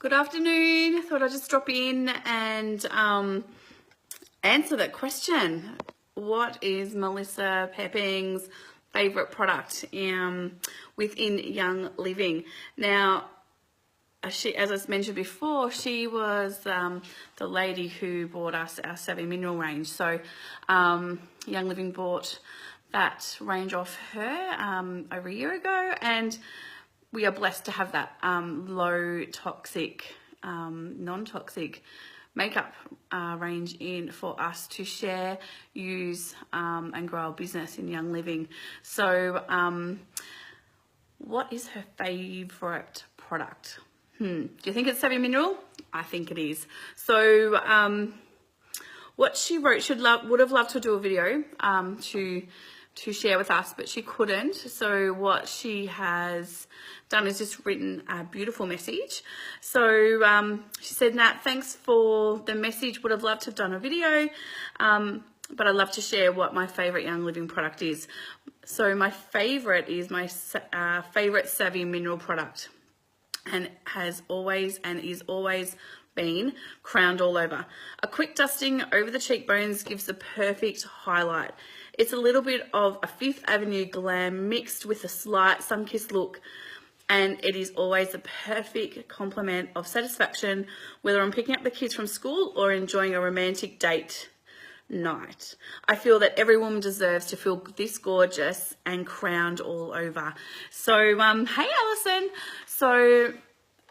Good afternoon. Thought I'd just drop in and answer that question. What is Melissa Poeping's favourite product within Young Living? Now, as I mentioned before, she was the lady who bought us our Savvy Mineral range. So Young Living bought that range off her over a year ago, and we are blessed to have that low toxic, non-toxic makeup range in for us to share, use and grow our business in Young Living. So what is her favourite product? Do you think it's Savvy Mineral? I think it is. So what she wrote, would have loved to do a video to share with us, but she couldn't. So what she has done is just written a beautiful message. So she said, Nat, thanks for the message. Would have loved to have done a video, but I'd love to share what my favourite Young Living product is. So my favourite is my favourite Savvy Mineral product, and has always and is always been Crowned All Over. A quick dusting over the cheekbones gives the perfect highlight. It's a little bit of a Fifth Avenue glam mixed with a slight sun-kissed look, and it is always the perfect complement of satisfaction, whether I'm picking up the kids from school or enjoying a romantic date night. I feel that every woman deserves to feel this gorgeous and crowned all over. So, hey Alison. So,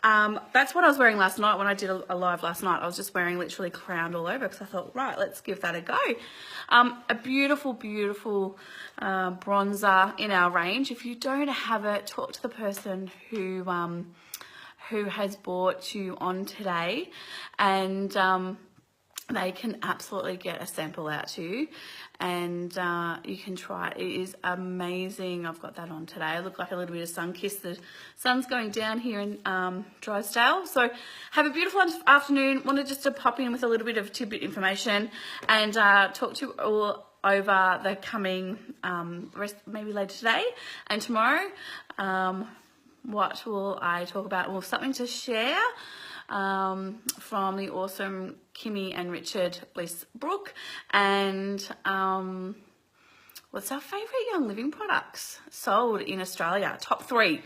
that's what I was wearing last night when I did a live last night. I was just wearing literally Crowned All Over because I thought, right, let's give that a go. A beautiful, beautiful bronzer in our range. If you don't have it, talk to the person who has bought you on today, and they can absolutely get a sample out to you, and you can try it. It is amazing. I've got that on today. I look like a little bit of sun kiss. The sun's going down here in Drysdale. So have a beautiful afternoon. Wanted just to pop in with a little bit of tidbit information and talk to you all over the coming rest, maybe later today and tomorrow. What will I talk about? Well, something to share from the awesome Kimmy and Richard Bliss-Brooke, and what's our favourite Young Living products sold in Australia, top 3.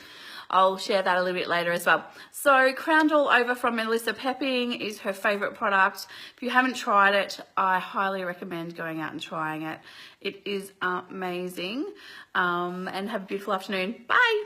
I'll share that a little bit later as well. So Crowned All Over from Melissa Poeping is her favourite product. If you haven't tried it, I highly recommend going out and trying it. It is amazing, and have a beautiful afternoon. Bye.